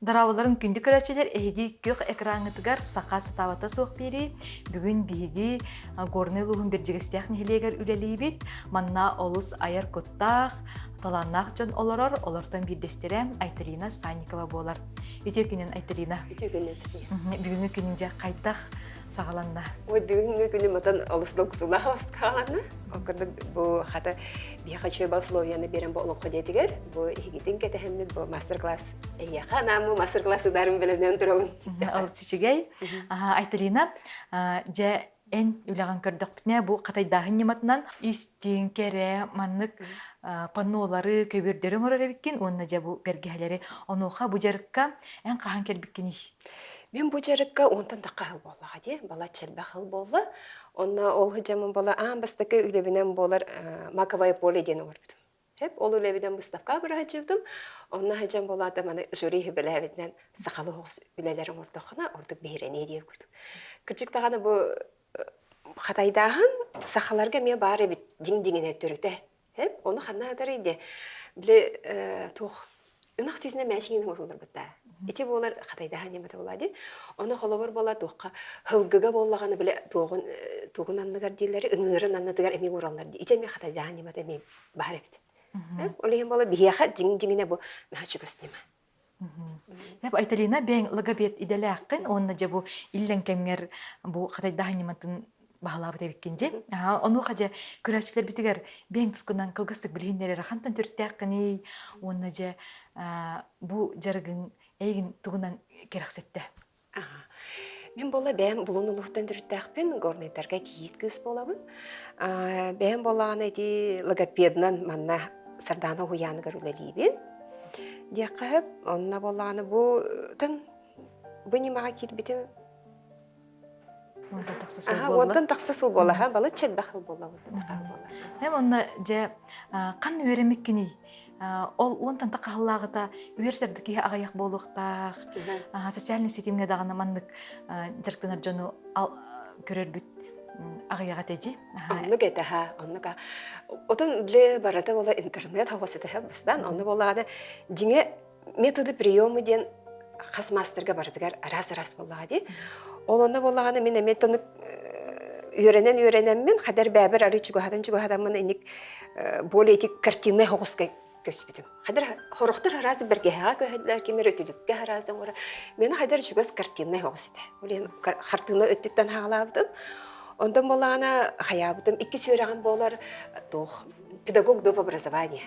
Дараваларын күнді көрәтшелер әйді көк экранытыгар сақа сатавата соқ бері, бүгін бигі горны луғын бір жігістяқ нехелегер үлелейбет, манна олыс аяр көттақ, таланнақ жон оларар, олардан бірдестерем Айталина Санникова болар. Өте күнін Айталина. Өте күнін София. Бүгінгі күнінде қайтақ сағаланна. Ой, бүгінгі күні матан олысыдан күтуна қағаланна. Оқырды бұл қата бияқачой ба условияны берен бұл олыққа дедігер. Бұл егетін кетігімді бұл мастер-класс. Яқа намы мастер-классы дарын білімден тұрауын. Ал сүчігей. Айталина, жа ән үліған көрдік бітіне бұл қатайдағын нематынан истин, кәрі, маннық паннолары, көбердерін ұрар әбіккен, онына жа бұл бергелері. Онуға бұл жарыққа ән қаған кәрбіккені. Мен бұл жарыққа онтан таққа қыл болыға де, бала чәлбә қыл болы. Онна ол ғыжамын бала бастықы үлебінен болар маковая поле дені орбыдым. Хеп, ол үлебінен бұстапқа бір ғыжывдым. Онна ғыжам болады маны жюри біләбетінен сақалы ғыз үлелерін ордықына, ордық бейрене деп көрдім. Күрчік тағаны бұл қатайдағын сақаларға мен бары бит жing-жingіне түрікті. Хеп, оны қанна ғадар еді. Біле тоқ, ұнақ түйсіне мәшігінің орылыр бұтта. Ити болар қатайдағын неметі болады. Оны қолабар бола тоққа хылгыға болағаны біле тоғын анныгар дейлері, үңірін анныдығар әмей оралар де. Ити әме қатайдағын неметі әмей бар әбіт. Олеген бола бияға жing-жingіне бұл мәші көстеме. Айталина, бәң лығабет иделі аққын, онына жа бұл иллен кәмгер бұл қатайдағын неметін бағалабы дәбеккенде. Оны қажа көрәтшілер бітігер бәң тұсқынан қылғыстық білгендері рахантан түртті аққыны, онына жа бұл жарығын әйгін тұғынан керақсетті. Мен бола бәм бұлын ұлықтан түртті ақпен горнайдарға кейт кыз болабын. Бәм болағаны әйді логопедынан манна сарданы ғуяныгар үлелейбен. Дек қағып, онына болағаны бұтын бұнымаға келбеті. Онтан тақсасыл бола, бала чәлбәқыл бола. Онына жа қан өремеккені ол онтан тақаллағыта үйертердікі ағаяқ болуқтақ, социальный сетімге дағаны мандық жарықтанар жону көрер бүт ағаяға тәді. Онны кәді, онныға. Отын біле барады ола интернет хауасыды бұстан, онны болағаны жеңе методы приемы ден қас мастерға бардығар арас-арас болағады. Ол онны болағаны мен метоны үйренен мен қадар бәбір ары чүгіғадамын енек болы етік картины хоғысқа көспедім. Қадар хорықтыр аразы біргеға көйділер, кемер өтілікке аразы ғора. Мені қадар жүгіз картины хоғысыды. Олен қартыны өттіттен хағалабдым. Ондан болағына қаябдым. Икі сөйраған болар педагог доп образование.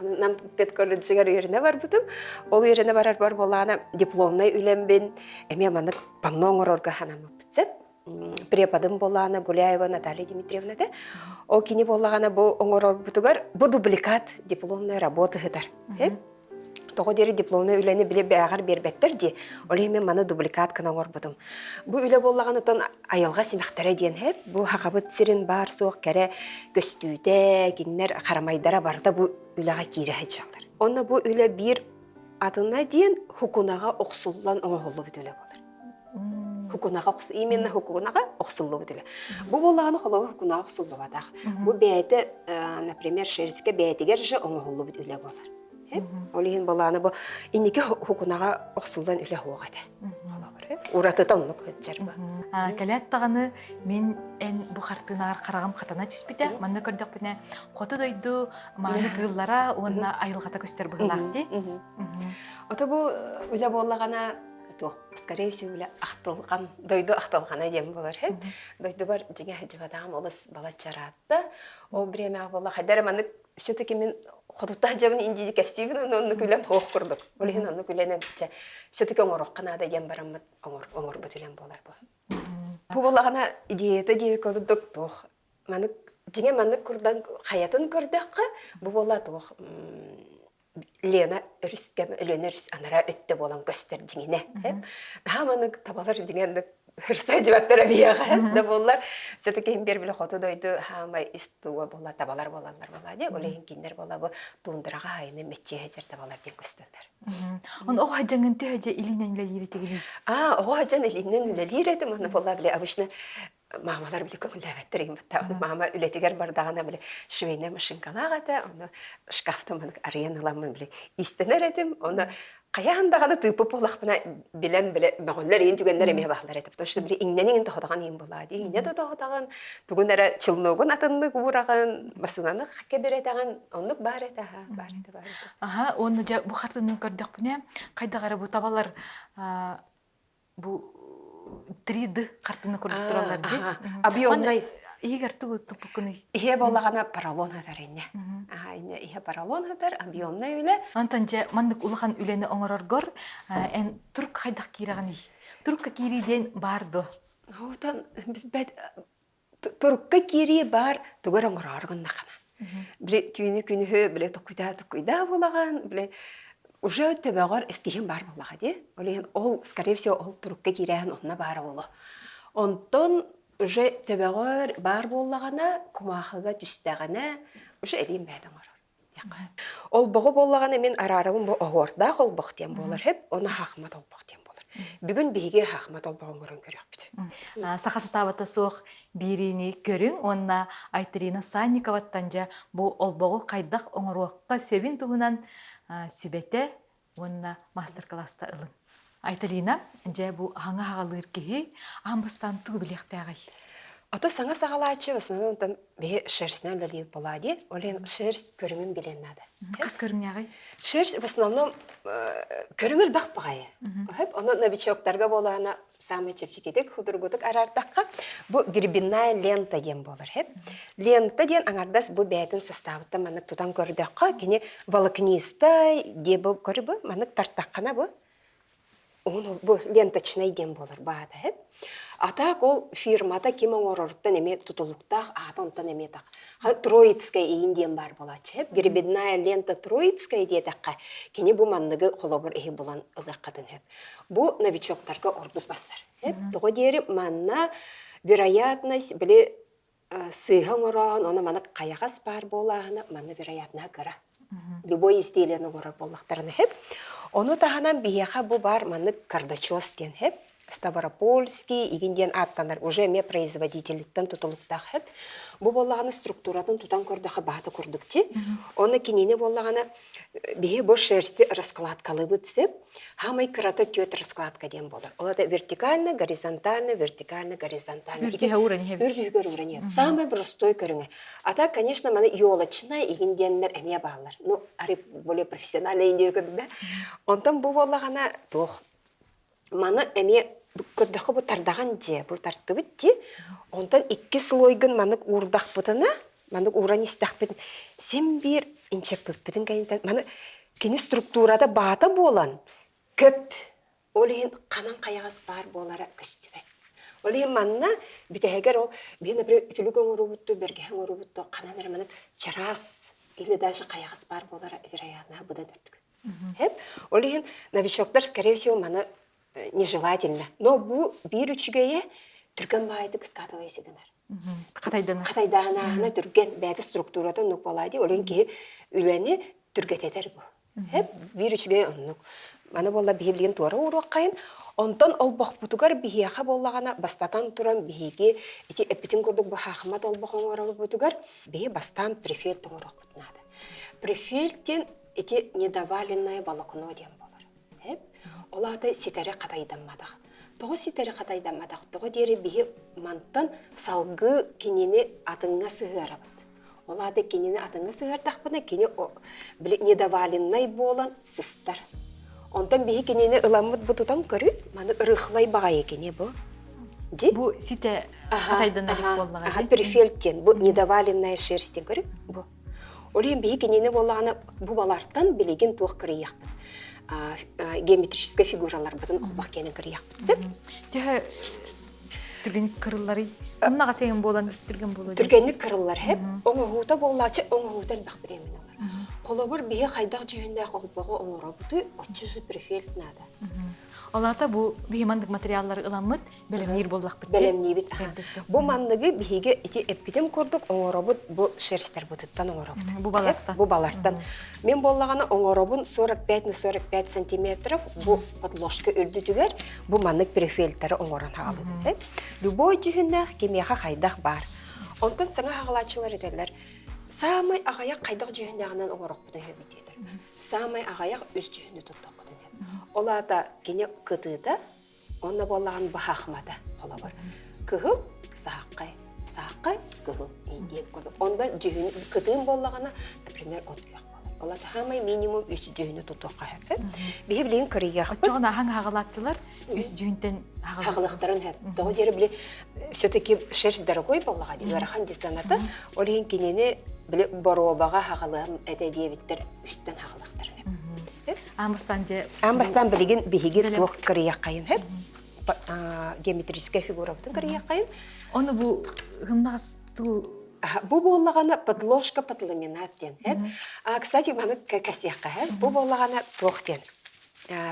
Нам педколледжігер үйеріне бар бұдым. Ол үйеріне барар бар болағына дипломнай үйленбен. Әме маңық паңноң орорға ханамы бітсеп. Преподым болағына Гуляева Наталья Дмитриевна да. О кені болағына бұл оңырор бұтығар, бұл дубликат дипломная работа ғыдар. Тоғы дері дипломная үйлені біле бәғар бербеттер де, олай мен маны дубликат кіна оңыр бұдым. Бұл үйлі болағын ұтын айылға семақтары ден хеп, бұл хақабыт сирин бар соқ кәрі көстүйді, кеннер қарамайдара барда бұл үйліға кейрі хәтшалдар. Оны бұл үйлі бір адына ден хукунаға оқсулан оңғылы бүт үйлі болар. Именно хукунаға оқсулы бүт үйлі. Бұл болағаны қолығы хукунаға оқсулы бадағы. Бұл бәйті, например, шеріске бәйтігер жы оңғылы бүт үйлі болар. Олеген болағаны бұл инеке хукунаға оқсулдан үлі хоғады. Уратыта ұнық жарба. Кәләт тағаны мен ән бұқартынағар қарағым қатана түспеті. Манна көрдік біне қоты дойду, мағаны бұғыллара, онына айылғата көстер бұғылақты. Оты бұл үлі болағана, скорее всего, ақтылған, дойду ақтылғана дем болар. Дойду бар жеңе жібадағым олыс бала жаратты. Ол біреме ақ қайдары маны все-таки мен Ходутта жабын индиди кәфсивін, оны күлем хоқ құрдық. Олеген оны күлене бітче. Все-таки оңырық қанада дем барамыд, оңыр бүтілем болар бұл. Бұл болағана идеяты деві көдідік тоқ. Жеңе маны күрдан қаятын көрдіққа, бұл бола тоқ. Лена үріскем, өлені үріс анара өтті болан көстер жеңіне. Маны табалар жеңенді Hırsa cevaplara bir yağa da bollar. Все-таки hem bir bile xotu doydu hamay istuwa bolla tabalar bollanlar bolladı. Olehin kinler bolla bu tuunduraga hayını metçe hajar tabalar den köstender. Он о хаҗаңын төһәҗә илинән ләлире тегели. О хаҗан илинән ләлире тем аны болла биле абышны мамалар биле көңелдәбәттер им бата. Мама үлетегәр бардагына биле швейне машинкалага да, аны шкафта мен ареналамын биле истенер этим, аны Каяндаганы тыпып болакпына билен багынлар ин түгеннер эме бахлар этеп. Потому что били иңнен тохотаган ин була. Ди иңне тохотаган түгеннәре чылногын атынны кураган, масынаны хакка беретаган, онлук бар эте ха, бар эте. Ага, оны жа бу хартынын көрдөк бүне кайдагары бу табалар бу 3D картыны көрдөк туралар же. Объемный Игер тугу тупукуны. Ihe боллагана поролон хатар инне. Ihe поролон хатар, объемный үле. Антан же мандык улахан үлени оңороргор, эн турк хайдак кираганы. Туркка кириден бардо. Отан biz бет туркка кири бар тугар оңороргон накана. Биле түйүнү күнү биле токуйда боллаган, биле уже төбөгөр эскихин бар боллага ди. Олен ол скорее всего ол туркка киреген онна бары боло. Онтон уже төбөгөр бар боллагана кумахыга түстөгөнө уже элим бәдән бар. Ол бого боллагана мен арарым бу огорда кол бактем болор хеп, оны хакмат ол бактем болор. Бүгүн биге хакмат ол богон көрөн көрөкбүт. Сахастабата соқ бирини көрүң, онна Айтырина Санниковаттан же бу ол бого кайдак оңоруакка сөбүн тугунан сүбете онна мастер-класста ылын. Айталина, же бу аңа хагалыр кихи, амбастан тугу билектагай. Ата саңа сагалачы, в основном там бе шерстнен лили полади, олен шерсть көрүңүн билен нада. Кас көрүңягай? Шерсть в основном көрүңүл бакпагай. Хеп аны новичоктарга болана самый чепчикедек худургутук арартакка бу гребенная лента ден болор хеп. Лента ден аңардас бу бәйтин составыта манык тутан көрдөккө, кини волокнистай де бу көрүбү, манык тартаккана бу. Оны бу ленточный ден болор баада хеп. Атак ол фирмата ким оңорорттан эме тутулуктак атонтан эме так. Троицкая индиен бар болачы хеп. Гребенная лента Троицкая диетакка. Кини бу мандыгы холобор эхи булан ылыккатын хеп. Бу новичоктарга ордук басар. Хеп. Того дери манна вероятность биле сыйхан орон, оны мана каягас бар болаһына, манна вероятна кыра. Любой изделиені орор боллактарына хеп. Оны таханан бияха бу бар манны Кардачос ден хеп. Ставропольский, игинден аттанар, уже ме производительдіктен тутулуктах хеп. Бу боллаганы структуратын тутан көрдөкө бааты көрдүкти. Оны кинини боллаганы бии бу шерсти раскладкалы бүтсеп, хамай кырата төт раскладка ден болор. Олада вертикально, горизонтально, вертикально, горизонтально. Үрдіге урани хеп. Үрдіге урани. Самый простой көрүңө. А так, конечно, маны ёлочная игинденлер эме баалар. Ну, ари более профессиональный индия көрдү. Онтан бу боллаганы тох. Маны эме көрдөкө бу тардаган же, бу тартыбыт же. Онтан 2 слойгын манык урдак бутына, манык уранистак бутын. Сен бир инчеп бүппүтүн кайынтан. Маны кини структурада баата болан. Көп. Олин канан каягас бар болара көстүбөт. Олин манна бүтегер ол бир например үтүлүк оңорубутту, берге оңорубутту, канан манык чарас или даже каягас бар болара вероятно будадырдык. Хеп. Олин новичоктар скорее всего маны нежелательно. Но бу бир үчүгөйе түрген байды скатывай сигенер. Катайдана түрген бәді структурада нук балайды. Олен ки үләні түргететер бу. Хеп бир үчүгөйе оннук. Мана болла бихиблеген туара уруак кайын. Онтан ол бақпутугар бихияха боллагана бастатан туран бихиги ити эпитин көрдүк бу хахмат ол бақоңоралы бутугар бихи бастан преферт тоңорок бутнады. Преферттен ити недоваленное волокно дем болар. Хеп олады ситері қатайданмадақ. Тоғы ситері қатайданмадақ. Тоғы дері бейі манттан салғы кенені атыңа сығарабыд. Олады кенені атыңа сығардақ бұна кені недоваленнай болан сыстар. Онтан бейі кенені ыламыд бұтудан көрі, маны ұрықлай бағай екене бұ. Бу сите қатайданнай болмаға. Аха, перифелттен, бұ недоваленнай шерстен көрі, бұ. Олен бейі кенені болағына бұ баларттан білеген туық кірі яқпыд. Геометрическая фигуралар бутун олбак кенен кырыяк бутсеп. Теге түрген кырыллары оннага сеген болан түрген болду. Түргенник кырыллар хеп оңогута боллачы оңогутан бак беремин алар. Колобур бие хайдак жүйүндө колбого оңоробуту 300 префект нада. Олата бу биймандык материаллар ыламыт белемнир боллак бит. Белемнир бит. Бу мандыгы биге ити эпидем көрдүк оңоробут бу шерстер бутуттан оңоробут. Бу баларттан. Бу баларттан. Мен боллаганы оңоробун 45 на 45 сантиметров бу подложка үрдүтүгөр бу мандык префелттери оңорон хаалып. Любой жүйүндө кемияга хайдак бар. Онтон саңа хагалачылар этерлер. Самай агаяк кайдак жүйүндөгүнөн оңорок бутун хөбүтөдөр. Самай агаяк үз жүйүндө тутток бутун. олата кене кытыда, онна боллаган бахахмада холобор. Кыгыл сааққай, кыгыл индеп көрдік. Онда жүгін кытын боллагана, например, от күйек болар. Олата хамай минимум 3 жүгіні тұтуққа әпі. Бейі білейін кырыяқ бұд. Отчоғына хаң хағалатчылар үс жүнтен Хағылықтарын әп. Доғы дері біле, все-таки шерсть дорогой боллаға дейі, ғарахан десаната, олейін кенені біле боробаға хағылығым әдәдиеветтер үстен хағылықтарын әп. Амбастан білеген бейгер тоқ кырыяқ қайын әп. Геометрическая фигура бұтын кырыяқ қайын. Оны бұл ғымнағыз тұл... Бу боллагана подложка под ламинат ден. Кстати, маны касияққа. Бу боллагана тоқ ден.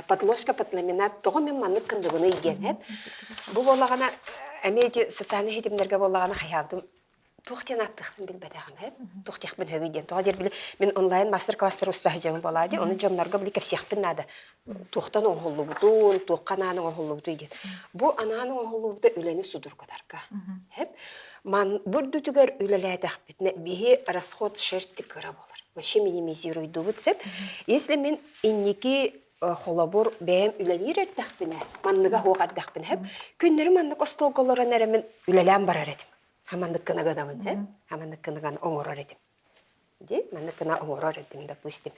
Подложка под ламинат тоғы мен маны кындығыны иген. Бу боллагана әмейді социальный хетімдерге боллагана қаябдым. Тоқ ден аттықпын білбәдіғым. Тоқ декпін хөвейден. Тоға дер білі, мен онлайн мастер-кластер ұстағы жауын болады. Оны жонларға білі кәпсияқпын нады. Тоқтан оңғылы бұдуын, тоққан аның оңғылы бұду еген. Бу ананың оңғылы бұды үләні судыр көдарға. Бүрдүтігер үлеләдәқ бітіне бейі расход шерсті кыра болар. Вообще минимизируйду бұтсеп. Если мен иннеки холобур бәйім үлелер әрдәқ біне, манныға хоқ әрдәқ біне, күннері маннык остолғылырын әрімен үлелән барар едім. Хаманнык кынығадамын, хаманнык кынығаны оңырар едім. Маннык кына оңырар едім, допустим.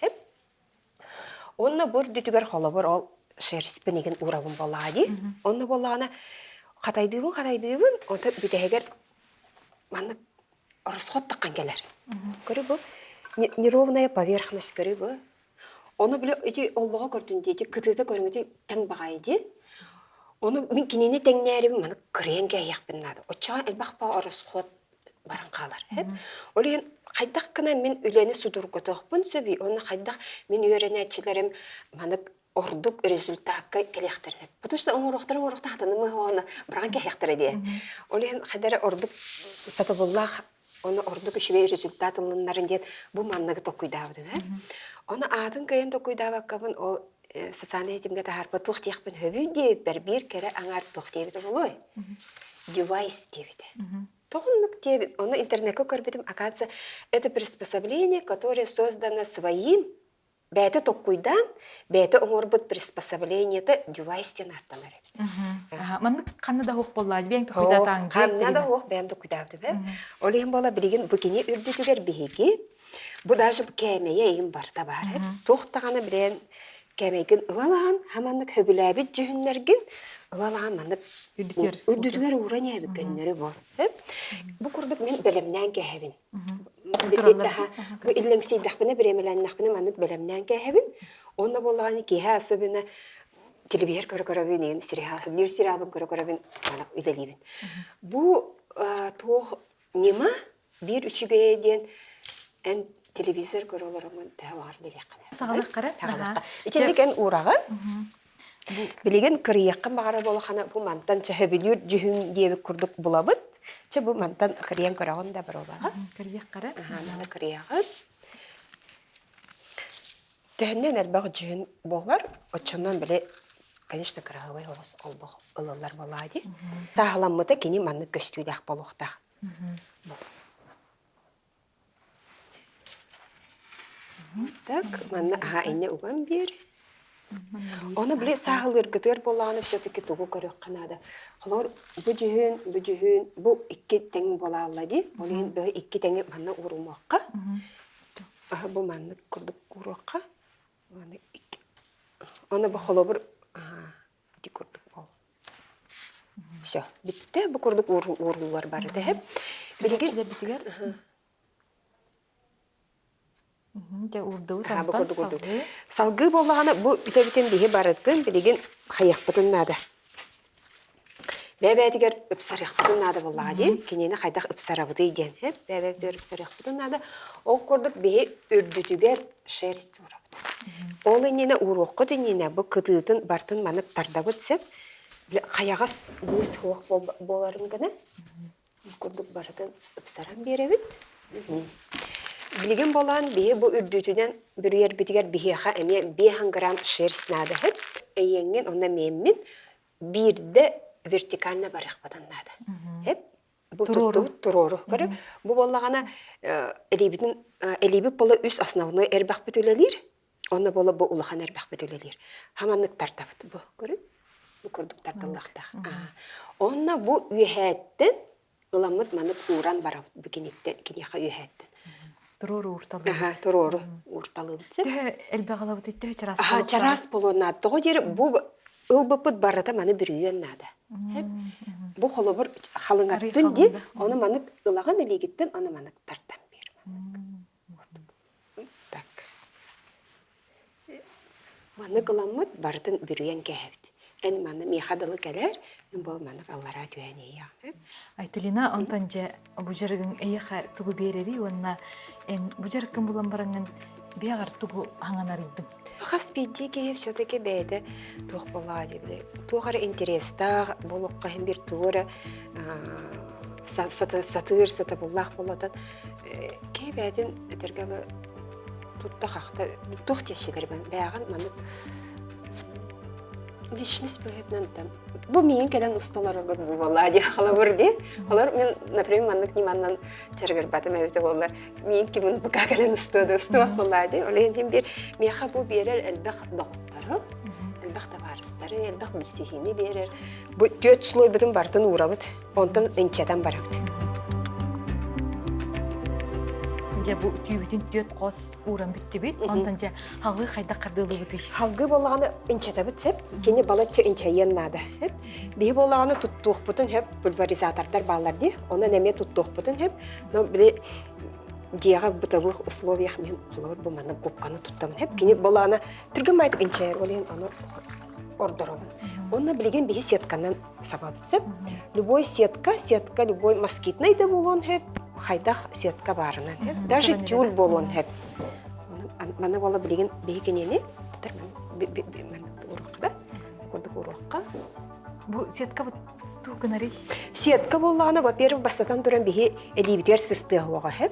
Онна бүрдүтігер холобур ол шерспен еген урабын болады. Онна болағана қатайдығын, онта бітәгер маннык расход таққан келер. Көрі бұл, неровная поверхность көрі бұл. Оны біле, олбаға көрдіңде, кытыда көріңде тәң бағай де. Оны мен кенені тәңнәрім, маны күренге аяқпын нады. Отчаға әлбақ ба расход баран қалар. Олеген қайдақ кына мен үлені судыр көтіқпін сөбей, оны қайдақ мен үйренәтшілерім манық ордук результатка келехтерне. Потому что оңуруктарын атанымы оны биран келехтере де. Олен хадары ордук сатыбыллах оны ордук үшүгө результат алыннарын дет бу манныгы токуйдабы. Оны атын кайын токуйдабаккабын ол социальный этимге тахарпа тухтияқпын хөбүй деп бир кере аңар тухтиебит болой. Девайс дебит. Тохуннук дебит. Оны интернетке көрбетим, оказывается, это приспособление, которое создано своим бәті тоққойдан, бәті оңырбыт приспособлениеті девайстен аттамары. Маннык қаннада хоқ болады, бәң тоққойдатаң. Қаннада хоқ бәм тоққойдабды бәм. Олеген бола білеген бүкене үрдетігер бігеге, бұ даже кәмейе ең барда бар. Тоқтағаны білен кәмейген ұлалаған, хаманнык хөбіләбі жүхінлерген, ұлалаған маннык үрдетігер ұран әбі көннері бар. Бұ күрдік мен бәлемнен кәхебін. Бу иллеңсей дахпына биремелән нахпына маннык белемнән кәһәбин. Онда булганы кеһә особенно телевизор көрә-көрәбин, сериалын көрә-көрәбин, аны үзелибин. Бу тох нема бир үчүгә ден эн телевизор көрәләрмен тәвар беләкне. Сагалык кара. Ичендекен урагы. Билеген кырыякка багара болганы бу мантан чәһәбилүр жүһүн диеп күрдүк булабыт. Че бу мантан кырыян көрәгән дә бер олага. Кырыяк кара. Аны кырыягы. Тәһнән әлбәг жүһүн болар, очоннан беле, конечно, кырагы хогыс олбог ылылар болады. Тахламмыта кини манны көстүдәк болукта. Так, манны инне уган бир. Оны біле сағылыр күтер болағаны все-таки тұғы көрек қанады. Олар бұ жүхін, бұ ikki тәңі бола алады. Олайын бұ ikki тәңі манна ұрылмаққа. Бұ манны күрдік ұрыққа. Оны бұ қолы бір күрдік бол. Все, бітті. Бұ күрдік ұрылар бары дәіп. Білеген... Салгы болағаны бұл бітәбітен бейі барыдың білеген қаяқпытын нады. Бәбәдігер үпсаряқпытын нады болағады. Кенені қайдақ үпсарабыды еден. Бәбәдігер үпсаряқпытын нады. Ол көрдік бейі үрдітігер шерсті ұрабыды. Ол енені ұруққы дүниені бұл күтігітін бартын манып тардабыд сөп. Қаяғас бұз хоқ боларын ғана. Көрдік барыдың үпсаран беребіт. Билеген болан бие бу үрдүтүнен бүрүер битигер бихеха эме 5 грамм шерсть нады хеп. Эйенген онда меммин бирде вертикально барыхпадан нады. Хеп. Бу турору. Бу боллагана элибит болы үс основной эрбак бүтүлелер. Оны бола бу улахан эрбэх бөтөлелер. Хаманнык тартабыт бу. Көрүп? Бу курдук тартыллахта. Онна бу үйәттен ыламыт манып уран барабыт бикинекте кинеха үйәттен. Туруру урталды. Аха, туруру урталыбыт. Тө элбагалабыт итте чарас. Аха, чарас болона. Того жер бу ылбыпыт барата маны бір үйен нада. Бу холобур халыңаттын ди, оны манып ылаган элегиттен оны манып тартам бер. Так. Маны кыламыт бартын бір үйен кәбит. Эн маны мехадылы келер, мен бол маны аллара түйәне я. Айтылина онтонже бу жерген эйха тугу берери онна эн бу жерген булан баранган биягар тугу хаңанарыйдын. Хас биддеге все-таки бәді туқ болады біле. Туғары интереста болуққа hem bir туғыры сатыр, сатабуллақ болатын. Кей бәдін әдергалы тұтта қақты туқ тешілер бәғын манып личность бәдінен. Бұл мен кәлін ұсталар олар бұл болады қала бірде. Олар мен, например, манық неманнан чарғыр батым әуеті олар. Мен кемін бұқа кәлін ұстуақ болады. Олайын бір меха бұл берер әлбәқ доғыттары, әлбәқ табарыстары, әлбәқ білсехені берер. Бұл төт слой бұдың бартын ұрабыд, онтан үнчадан барабыд. Жа бу түйбүтүн төт қос уран битти бит, онтан жа халгы қайда қардылы бұды. Халгы болағаны үнчатабыд сеп, кені балатчы үнчайын нады. Бей болағаны тұттуық бұтын хеп, пульверизатордар балар де, оны неме тұттуық бұтын хеп, но біле дияға бұтавық условиях мен қолауыр бұманы көпқаны тұттамын хеп, кені болағаны түргім айтық үнчайыр олейін оны ордырабын. Оны білеген бейі сетканнан сабабыд сеп, любой сетка, любой москитный да болуын хеп, хайдах сетка барынан хеп, даже тюль болуын хеп. Маны бола білеген бейі кенені, урокка. Бу сетка тугынарый. Сетка боллағаны, во-первых, бастатан туран бейі элибитер систығуға хеп.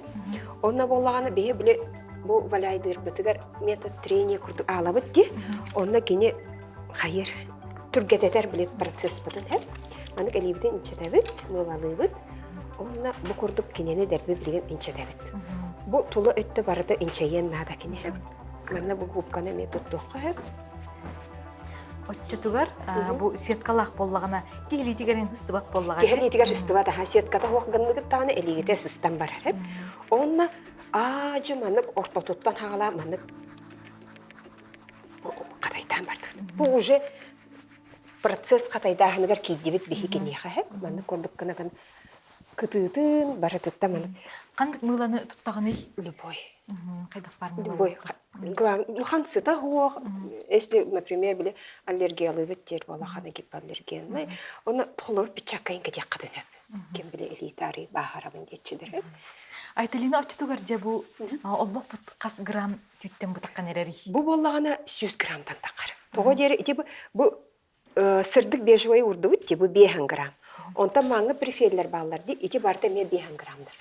Онна боллағаны бейі біле бу валяйдыр бітігер метод трения күрдік алабыд де. Онна кені хайыр түргететер білет процесс бұдын хеп. Манық элибитен инчетәбіт, мылалыбыд. Онна бу күрдік кенені дәрбі білген инчетәбіт. Бу тулы өтті барыда инчайен нада кені хеп. Манна бу губканы метод тұққа хеп. Отчетугар бу сеткалақ боллағына кегелитигерин ыстыбақ боллаға. Кегелитигер ыстыбақ да сетката хоқғанлығы таны элегіте сыстан барар хеп. Онна ажы манық ортотуттан хағала манық қатайдан бардық. Бу уже процесс қатайдағынығар кейдебет бейі кенеға хеп. Манық көрдік қынығын кытытын баратытта манық. Қандық мыланы тұттағыны? Любой. Қайдақ бар мыланы? Любой. Лухан сыта хуақ. Если, например, біле аллергиялы беттер болақаны гипоаллергиялы, оны тұғылыр бітчаққайын кәдек қадын әп. Кем біле элитари бағарабын детчідер әп. Айтылина очтугар же бу олбоқ бұт қас грамм түйттен бұтаққан әрәрі? Бу болағаны 100 граммдан тақыр. Тоғы дері, бу сырдық бежуай урды бұт, бу 5 грамм. Онта маңы префейлер балар ди, ити барта ме 5 граммдар.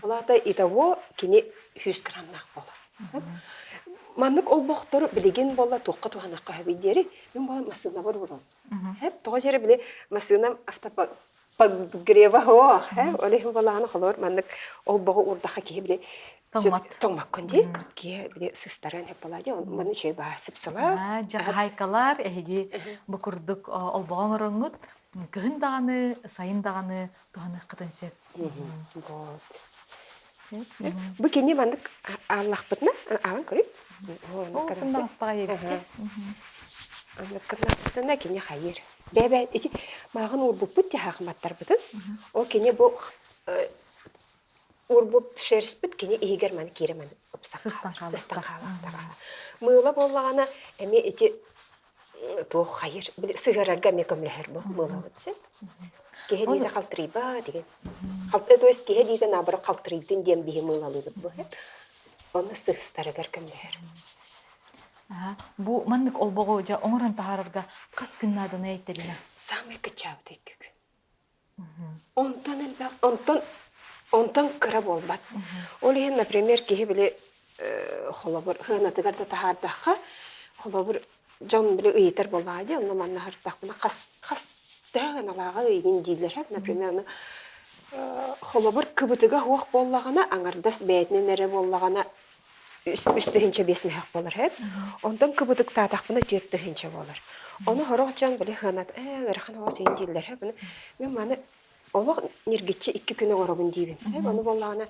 Олата итаво кені 100 граммнақ бола. Маннык ол боқтыры білеген бола тоққа туғанаққа әбейдері, мен бола масына бар бұрын. Тоға жері біле масына автоподгрева хоқ. Олейхін болағаны қолар, маннык ол боғы ұрдаға кей біле тоңмақ күнде, кей біле сыстаран әп болады, оны шөй басып сылас. Жағы хайкалар, әйге бұқырдық ол боғын ұрыңғыт, күн дағаны, сайын дағаны туғаны қытын сеп. Бұл кені мандық аллақ бұтына, алан көріп? Ол сымдан аспаға егітте. Кырнақ бұтына кені қайыр. Бәбәй, мағын ұрбұп бұт те хақыматтар бұтын. Ол кені бұл ұрбұп шеріс бұт, кені егер маны кері маны ұпсақ. Сыстан қалақтаға. Мыла болағана, әме еті тоқ қайыр. Сығырарға ме көмләхір бұл мыла бұтсы. Кеhe дейді қалтырыйба деген. То есть кеhe дейді набыры қалтырыйдың дем бейі мылалығыд бұл. Оны сығыстарығар көмлер. Бұ маңнық ол бұғы жа оңырын тағарырға қас күнні адына әйттеліна? Самай күтчауды екі. Онтан кыра болбат. Ол ең, например, кеhe біле қолабыр ғынатығарды тағардаққа қолабыр жон біле ұйытар болады. Оны манна ғырдақына қас дәғын алаға үйген дейлер, например, қолабыр күбітігі оқ боллағана, аңардас бәйтінен әрі боллағана үстөһүнчө бесмехак болар хеп. Ондан кыбыдык татакпына төттөһүнчө болар. Оны хорохчан биле ханат, гарахан хосин дилдер хеп. Мен маны олог ниргичи 2 күнү оробун дибин. Хеп, аны боллагана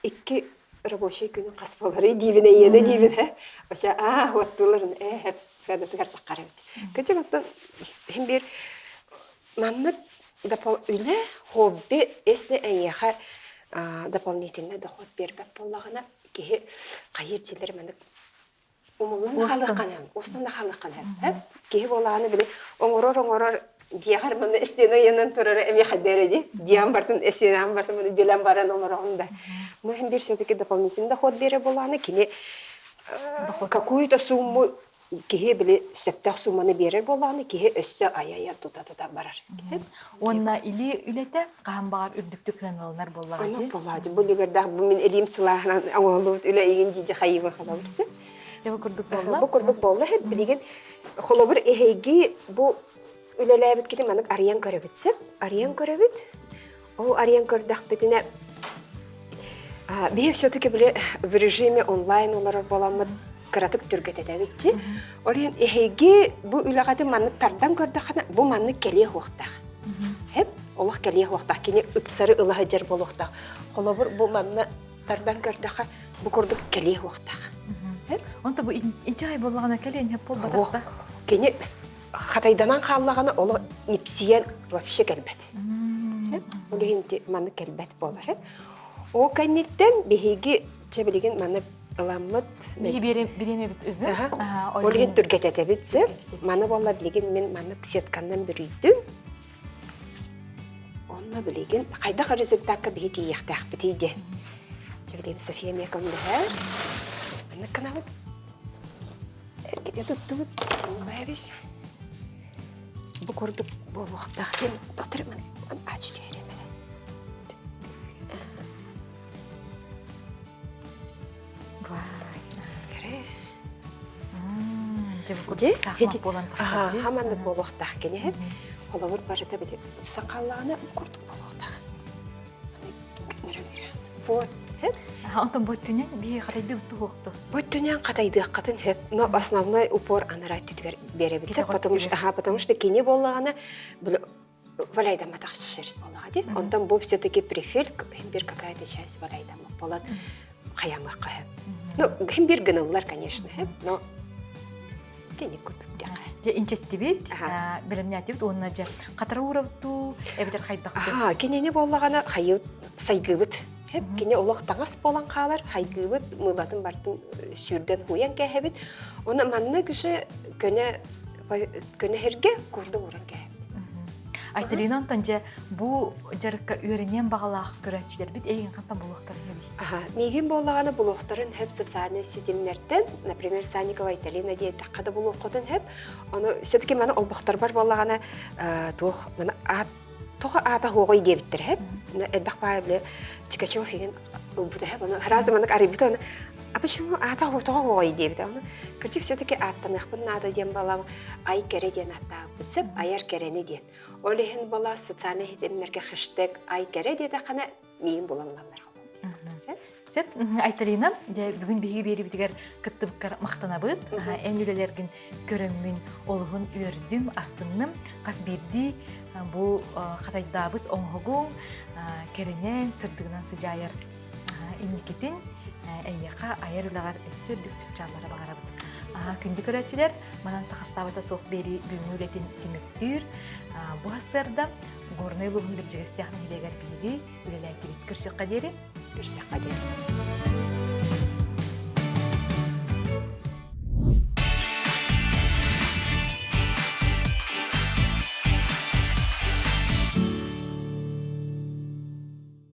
2 рабочий күнү каспалары дибин, эне дибин хеп. Ача, вот буларын хеп, фәдә тагар такарып. Кечегәттен һәм бер манны үле хобби эсне әйяха дополнительный доход бербеп боллагана ки кайырчылар менә умуллан халыккан, остан да халыккан һәм ки боллаганы биле оңорор диягар менә эстене янын турар эми хәдәре ди. Диям бартын эсенам бартын менә белән баран оңорогында. Мөһим бер все-таки дополнительный доход бере боллаганы ки какую-то сумму кихе биле септах сумманы берер боланы кихе өссө аяя тута барар. Онна или үлете кахамбагар үрдүктү каналлар боллагы. Аны болады. Бу дегердә бу мен элим сылахынан аңлып үле иген диҗе хайва халабырсы. Жабы курдук болла. Бу курдук болла һәм билеген холобыр эһеги бу үлеләбит ките мәнек ариян көрөбитсе, ариян көрөбит. Ол ариян көрдәк битенә бе все-таки биле в режиме онлайн олар боламы кыратык түргәтәдә битти. Орен эһеги бу үләгәте манны тардан көрдәхне, бу манны келе вакытта. Хәп, Аллах келе вакытта кине үпсәре илаһ җар булыкта. Холобыр бу манны тардан көрдәхә, бу күрдүк келе вакытта. Хәп, онта бу инҗай буллагына келе не пол батакта. Кине хатайдан каллаганы ол нипсиян вообще келбәт. Хәп, улыһынти манны келбәт булар. О кайнеттен беһеги чебелеген манны аламмат биреме бит үгү. Олген түргәтәтә битсе, маны болла билеген мен маны ксетканнан бер үйдүм. Онна билеген кайда результатка бит яхтак битиде. Чебелем София мекамда. Маны канабы. Эргете тутту, байбис. Бу көрдүк бу вакытта сен батырмын. Ачы кереме. Хаманды болуқтақ кені олауыр барыда біле сақаллағына көрдік болуқтақ. Вот. Антон бойтунен бие қатайды ұтты оқты? Бойтунен қатайды қатын хөп. Но основной упор анарай түтігер бере бітсек. Потому что кені болуғана валайдама тақшы шеріс болуға. Онтан бұл все-таки префельк, бір какая-то часть валайдама болады қаямаққа хөп. Ну, бір гынылар, конечно, хөп, но же инчетти бит, билемняти бит, онна же катара урабту, эбитер хайдакту. Кенене боллагана хайыт сайгыбыт. Хеп кене олох таңас болан калар, хайгыбыт, мылатын бартын сүрден хуян кәһебит. Оны манны кеше көне херге курды уран кәһебит. Айтылина антанже бу жарыкка үйренен багалаах көрәчилер бит эйген кантан булуктар еби. Меген боллаганы булуктарын хеп социальный сетемнерден, например, Саникова Айталина диye таққада булуктын хеп. Аны все-таки мана олбактар бар боллаганы тох мана тоға ата хогой дебиттер хеп. Элбак байле Чикачев деген буда хеп. Аны разы мана арибит аны. А почему ата хогой дебит? Аны кирчи все-таки аттаныхпын надо дем балам ай кере ден ата. Битсеп аяр керени ден. Олehen бала социальный хетемнерге хэштег ай кере деді қана мейін боламланлар. Сеп, Айталина, бүгін бігі бері бітігер кіттібіккар мақтана бұд. Ән үлелерген көріммен олығын өрдім, астынным, қас берді бұл қатайда бұд оңғығың, керенен, сырдығынан сыжайыр инникетін әйеқа айар үлағар өссі үрдік түпчалары бағара бұд. Күнді көрәтшілер, манан сақыстабыта соқ бері бүгін өлетін темектір. Бұл астарда горный луғын бір жігістіяқны елегер бейді үлеләйті бет көрсек қадері.